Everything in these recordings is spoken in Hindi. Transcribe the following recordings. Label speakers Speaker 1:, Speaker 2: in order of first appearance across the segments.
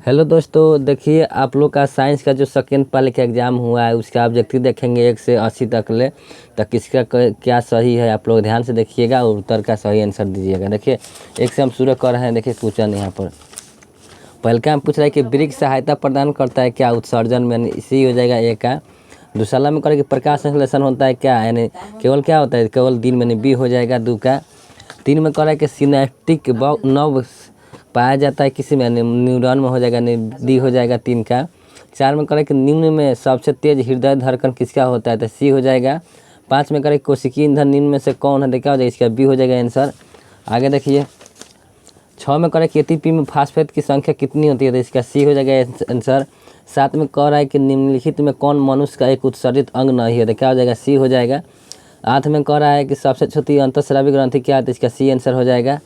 Speaker 1: हेलो दोस्तों, देखिए आप लोग का साइंस का जो सेकेंड पाली का एग्ज़ाम हुआ है उसका ऑब्जेक्टिव देखेंगे 1 से 80 तक ले। तो किसका क्या सही है आप लोग ध्यान से देखिएगा और उत्तर का सही आंसर दीजिएगा। देखिए 1 से हम शुरू कर रहे हैं। देखिए क्वेश्चन यहाँ पर पहले का हम पूछ रहे हैं कि वृक्ष सहायता प्रदान करता है क्या उत्सर्जन में, यानी इसी हो जाएगा ए का। दूसरा में करें कि प्रकाश संश्लेषण होता है क्या, यानी केवल क्या होता है केवल दिन में, बी हो जाएगा 2 का। 3 में करें कि सिनेप्टिक नव पाया जाता है किसी में, न्यूरॉन में हो जाएगा, डी हो जाएगा 3 का। 4 में करें कि निम्न में सबसे तेज हृदय धड़कन किसका होता है, तो सी हो जाएगा। 5 में करें कोशिकीय ईंधन निम्न में से कौन है, तो क्या हो जाएगा इसका बी हो जाएगा आंसर। आगे देखिए 6 में करें कि एटीपी में फास्फेट की संख्या कितनी होती है, तो इसका सी हो जाएगा आंसर। 7 में कह रहा है कि निम्नलिखित में कौन मनुष्य का एक उत्सर्जित अंग नहीं है, तो क्या हो जाएगा सी हो जाएगा। 8 में कह रहा है कि सबसे छोटी अंतःस्रावी ग्रंथि क्या है, तो इसका सी आंसर हो जाएगा।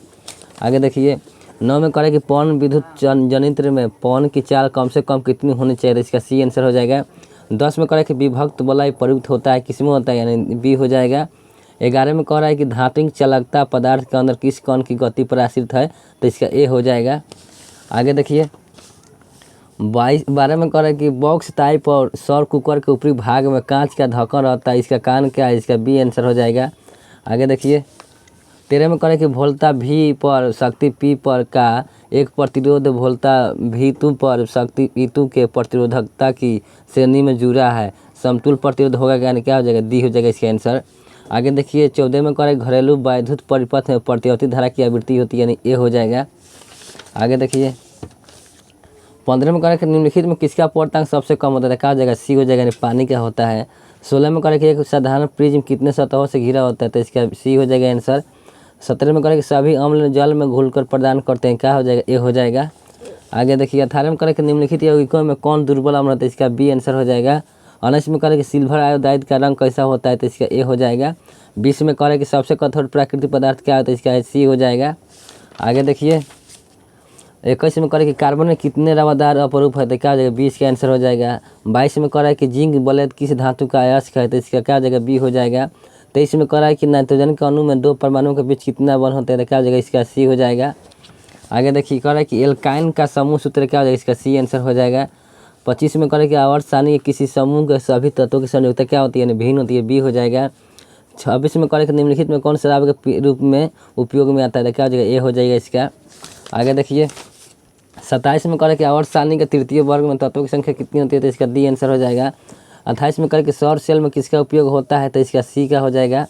Speaker 1: आगे देखिए 9 में करें कि पवन विद्युत जनित्र में पवन की चाल कम से कम कितनी होनी चाहिए, तो इसका सी आंसर हो जाएगा। 10 में करें कि विभक्त वलय प्रयुक्त होता है किसमें होता है, यानी बी हो जाएगा। 11 में कह रहा है कि धात्विक चालकता पदार्थ के अंदर किस कण की गति पर आश्रित है, तो इसका ए हो जाएगा। आगे देखिए 12 में कह रहा है कि बॉक्स टाइप और सौर कुकर के ऊपरी भाग में कांच का ढक्कन रहता है, इसका कारण क्या है, इसका बी आंसर हो जाएगा। आगे देखिए 13 में करें कि वोल्टा भी पर शक्ति पी पर का एक प्रतिरोध वोल्टा V2 पर शक्ति E2 के प्रतिरोधकता की श्रेणी में जुड़ा है, समतुल प्रतिरोध होगा, यानी क्या हो जाएगा डी हो जाएगा इसका आंसर। आगे देखिए 14 में करें घरेलू वैद्युत परिपथ में प्रतिवर्ती धारा की आवृत्ति होती है, यानी ए हो जाएगा। आगे देखिए 15 में करें कि निम्नलिखित में किसका पूर्णांक सबसे कम होता है, क्या हो जाएगा सी हो जाएगा, यानी पानी का होता है। 16 में करें कि एक साधारण प्रिज्म कितने सतहों से घिरा होता है, तो इसका सी हो जाएगा आंसर। 17 में करें कि सभी अम्ल जल में घुलकर प्रदान करते हैं, क्या हो जाएगा ए हो जाएगा। आगे देखिए 18 में करें कि निम्नलिखित यौगिकों में कौन दुर्बल अम्ल होता है, इसका बी आंसर हो जाएगा। 19 में करें कि सिल्वर आयोडाइड का रंग कैसा होता है, तो इसका ए हो जाएगा। 20 में करें कि सबसे कठोर प्राकृतिक पदार्थ क्या होता है, इसका सी हो जाएगा। आगे देखिए 21 में करें कि कार्बन में कितने रवादार अपरूप है, तो क्या हो जाएगा 20 का आंसर हो जाएगा। 22 में करें कि जिंक बलेद किस धातु का अयस्क है, तो इसका क्या हो जाएगा बी हो जाएगा। 23 में कह रहा है कि नाइट्रोजन के अणु में 2 परमाणुओं के बीच कितना बल होता है, तो क्या हो जाएगा इसका सी हो जाएगा। आगे देखिए कह रहा है कि एल्काइन का समूह सूत्र क्या हो जाएगा, इसका सी आंसर हो जाएगा। 25 में कह रहा है कि आवर्त सारणी किसी समूह के सभी तत्वों की संयोजकता क्या होती है, यानी भिन्न होती है, बी हो जाएगा। 26 में कह रहा है कि निम्नलिखित में कौन शराब के रूप में उपयोग में आता है, तो क्या हो जाएगा ए हो जाएगा इसका। आगे देखिए 27 में कह रहा है कि आवर्त सारणी के तृतीय वर्ग में तत्वों की संख्या कितनी होती है, तो इसका डी आंसर हो जाएगा। 28 में करें कि सौर सेल में किसका उपयोग होता है, तो इसका सी का हो जाएगा।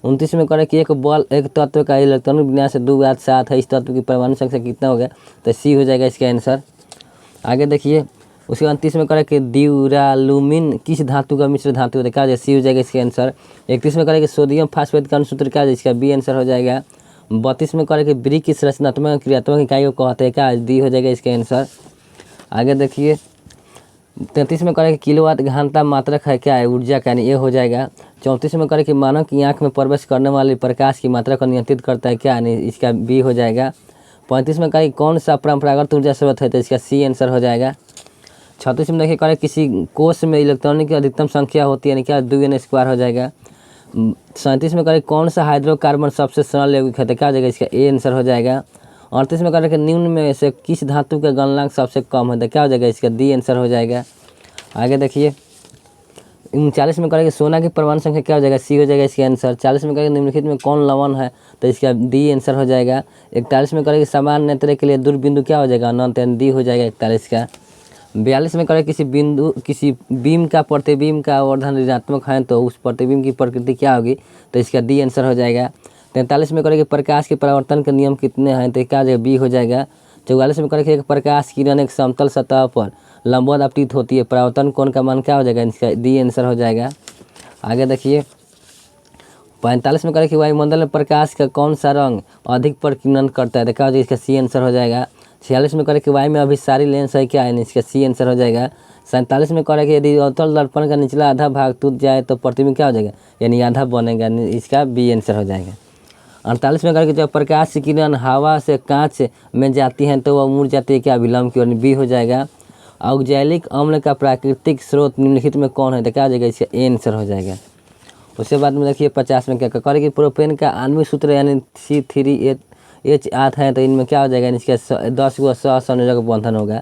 Speaker 1: 29 में करें कि एक तत्व का इलेक्ट्रॉनिक विन्यास 2 7 है, इस तत्व की परमाणु संख्या कितना हो गया, तो सी हो जाएगा इसका आंसर। आगे देखिए उसके 29 में करें कि ड्यूरालुमिन किस धातु का मिश्र धातु है, क्या सी हो जाएगा इसका आंसर। 31 में करें कि सोडियम फास्फेट का अनुसूत्र क्या है, इसका बी आंसर हो जाएगा। 32 में करें कि ब्रिक की संरचनात्मक क्रियात्मक इकाई को कहते हैं, क्या डी हो जाएगा इसका आंसर। आगे देखिए 33 में करें कि किलोवाट घंटा मात्रक है, क्या है ऊर्जा का, यानी ए हो जाएगा। 34 में करें कि मानव की आंख में प्रवेश करने वाली प्रकाश की मात्रा को नियंत्रित करता है, क्या, यानी इसका बी हो जाएगा। 35 में करें कौन सा परंपरागत ऊर्जा स्रोत है, तो इसका सी आंसर हो जाएगा। 36 में देखिए करें किसी कोष में इलेक्ट्रॉनिक की अधिकतम संख्या होती है, यानी क्या 2n² हो जाएगा। 37 में करें कौन सा हाइड्रोकार्बन सबसे सरल यौगिक है, तो क्या हो जाएगा इसका ए आंसर हो जाएगा। 38 में करें कि निम्न में से किस धातु का गलनांक सबसे कम है, तो क्या हो जाएगा इसका डी आंसर हो जाएगा। आगे देखिए 39 में करें कि सोना की परमाणु संख्या क्या हो जाएगा, सी हो जाएगा इसका आंसर। 40 में करें निम्नलिखित में कौन लवण है, तो इसका डी आंसर हो जाएगा। 41 में करें कि समान नेत्र के लिए दूरबिंदु क्या हो जाएगा अनंत, डी हो जाएगा 41 का। 42 में करें किसी बीम का प्रतिबिंब का आवर्धन ऋणात्मक है, तो उस प्रतिबिंब की प्रकृति क्या होगी, तो इसका डी आंसर हो जाएगा। 43 में करें कि प्रकाश के परावर्तन के नियम कितने हैं, तो क्या हो जाएगा बी हो जाएगा। 44 में करें कि एक प्रकाश किरण एक समतल सतह पर लंबवत अपतित होती है, परावर्तन कोण का मान क्या हो जाएगा, इसका डी आंसर हो जाएगा। आगे देखिए 45 में करें कि वायुमंडल में प्रकाश का कौन सा रंग अधिक परिकीर्णन करता है, तो क्या हो जाएगा इसका सी आंसर हो जाएगा। 46 में करें कि वायु में अभिसारी लेंस है, क्या है, इसका सी आंसर हो जाएगा। 47 में करें कि यदि अवतल दर्पण का निचला आधा भाग टूट जाए तो प्रतिबिंब क्या हो जाएगा, यानी आधा बनेगा, इसका बी आंसर हो जाएगा। 48 में करें कि जब प्रकाश की किरण हवा से कांच में जाती हैं तो वह मुड़ जाती है, क्या विलंब की ओर, बी हो जाएगा। ऑक्जैलिक अम्ल का प्राकृतिक स्रोत निम्नलिखित में कौन है, तो क्या हो जाएगा इसका ए आंसर हो जाएगा। उसके बाद में देखिए 50 में क्या करें कि प्रोपेन का आणविक सूत्र यानी C3H8 है, तो इनमें क्या हो जाएगा, इसका 10 गो सहसंयोजक बंधन होगा।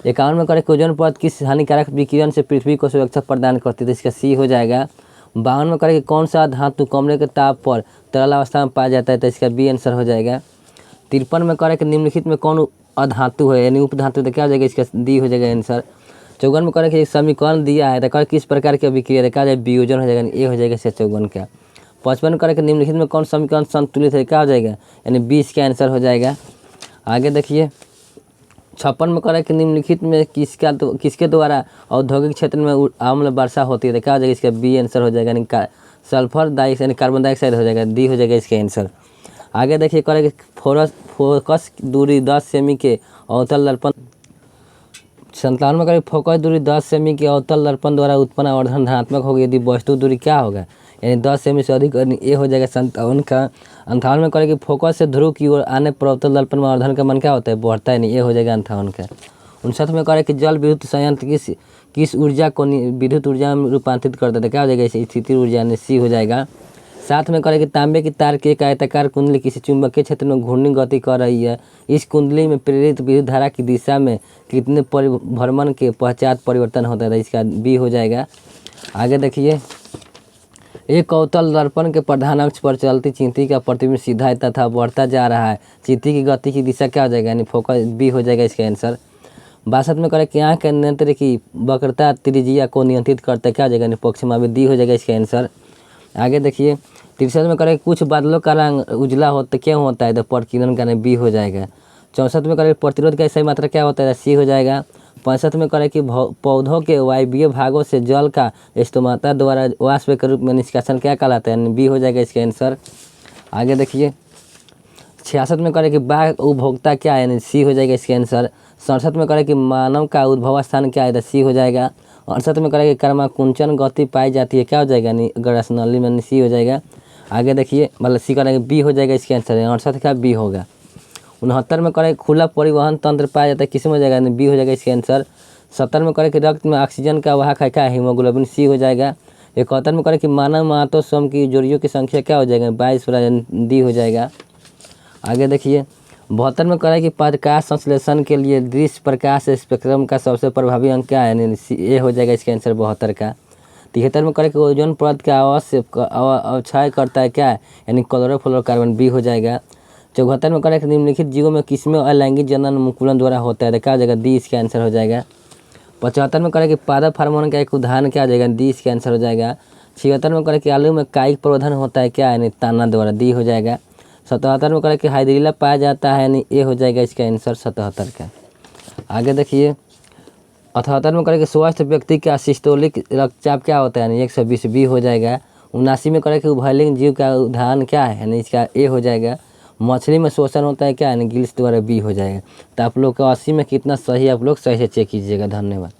Speaker 1: 51 में करें कि ओजोन परत किस हानिकारक विकिरण से पृथ्वी को सुरक्षा प्रदान करती है, तो इसका सी हो जाएगा। 52 में करें कि कौन सा धातु कमरे के ताप पर तरल अवस्था में पाया जाता है, तो इसका बी आंसर हो जाएगा। 53 में करें कि निम्नलिखित में कौन अधातु है यानी उपधातु, तो क्या हो जाएगा, इसका डी हो जाएगा आंसर। 54 में करें कि एक समीकरण दिया है, तो करें किस प्रकार की अभिक्रिया, तो क्या वियोजन हो जाएगा, ए हो जाएगा इसका 54 का। 55 में करें कि निम्नलिखित में कौन समीकरण संतुलित है, क्या हो जाएगा, यानी 20 का आंसर हो जाएगा। आगे देखिए 56 में करें कि निम्नलिखित में किसके द्वारा औद्योगिक क्षेत्र में अम्ल वर्षा होती है, तो क्या हो जाएगा, इसका बी आंसर हो जाएगा, यानी सल्फर डाइऑक्साइड यानी कार्बन डाइऑक्साइड हो जाएगा, डी हो जाएगा इसका आंसर। आगे देखिए करें कि फोकस दूरी 10 सेमी के अवतल दर्पण 57 में करें फोकस दूरी 10 सेमी के अवतल दर्पण द्वारा उत्पन्न आवर्धन धनात्मक होगी यदि वस्तु दूरी क्या होगा, यानी 10 सेमी से अधिक, ये हो जाएगा 57 का। 58 में करें कि फोकस से ध्रुव की ओर आने पर अवतल दर्पण में आवर्धन का मान क्या होता है, बढ़ता है, नहीं, ये हो जाएगा 58 का। 59 में करें कि जल विद्युत संयंत्र किस ऊर्जा को विद्युत ऊर्जा में रूपांतरित करता है, क्या हो जाएगा, स्थितिज ऊर्जा, यानी सी हो जाएगा। 7 में करें कि तांबे की तार की एक आयताकार कुंडली किसी चुंबकीय क्षेत्र में घूर्णी गति कर रही है, इस कुंडली में प्रेरित विद्युत धारा की दिशा में कितने परिभ्रमण के पश्चात परिवर्तन होता है, इसका बी हो जाएगा। आगे देखिए एक अवतल दर्पण के प्रधान अक्ष पर चलती चींटी का प्रतिबिंब सीधा है तथा बढ़ता जा रहा है, चींटी की गति की दिशा क्या हो जाएगा, यानी फोकस, बी हो जाएगा इसका आंसर। 62 में करें कि आँख के नेत्र की वक्रता त्रिज्या को नियंत्रित करता है, क्या हो जाएगा, यानी पक्षमापी, डी हो जाएगा इसका आंसर। आगे देखिए 63 में करें कुछ बादलों का रंग उजला होता क्यों होता है, तो प्रकीर्णन का, बी हो जाएगा। 64 में करें प्रतिरोध का सही मात्रा क्या होता है, सी हो जाएगा। 65 में करें कि पौधों के वायवीय भागों से जल का स्तोमता द्वारा वाष्प के रूप में निष्कासन क्या कहलाता है, बी हो जाएगा इसका आंसर। आगे देखिए 66 में करें कि बाघ उपभोक्ता क्या है, यानी सी हो जाएगा इसका आंसर। 67 में करें कि मानव का उद्भव स्थान क्या है, तो सी हो जाएगा। 68 में करें कि कर्माकुंचन गति पाई जाती है, क्या हो जाएगा, यानी गणराशनली में, सी हो जाएगा। आगे देखिए मतलब सी करेंगे, बी हो जाएगा इसका आंसर, 68 का बी होगा। 69 में करें खुला परिवहन तंत्र पाया जाता है, किस में हो जाएगा, बी हो जाएगा इसका आंसर। 70 में करें कि रक्त में ऑक्सीजन का वाहक है, क्या, हीमोग्लोबिन, सी हो जाएगा। 71 में करें कि मानव मातों स्वयं की जोड़ियों की संख्या क्या हो जाएगा, 22, डी हो जाएगा। आगे देखिए 72 में करें कि प्रकाश संश्लेषण के लिए दृश्य प्रकाश स्पेक्ट्रम का सबसे प्रभावी अंक क्या है, यानी ए हो जाएगा इसका आंसर 72 का। 73 में करें कि ओजोन परत का अवक्षय करता है, क्या है, यानी क्लोरोफ्लोरोकार्बन, बी हो जाएगा। 74 में करें कि निम्नलिखित जीवों में किसमें अलैंगिक जनन मुकुलन द्वारा होता है, तो क्या हो जाएगा, डी इसका आंसर हो जाएगा। 75 में करें कि पादप हार्मोन का एक उदाहरण क्या हो जाएगा, डी इसका आंसर हो जाएगा। 76 में करें कि आलू में कायिक प्रवर्धन होता है, क्या, यानी ताना द्वारा, डी हो जाएगा। 77 में करें कि हाइड्रीला पाया जाता है, यानी ए हो जाएगा इसका आंसर 77 का। आगे देखिए 78 में करें कि स्वस्थ व्यक्ति का सिस्टोलिक रक्तचाप क्या होता है, यानी 120, बी हो जाएगा। 79 में करें कि उभयलिंग जीव का उदाहरण क्या है, यानी इसका ए हो जाएगा। मछली में शोषण होता है, क्या, यानी गिल्स द्वारा, बी हो जाएगा। तो आप लोग का 80 में कितना सही, आप लोग सही से चेक कीजिएगा। धन्यवाद।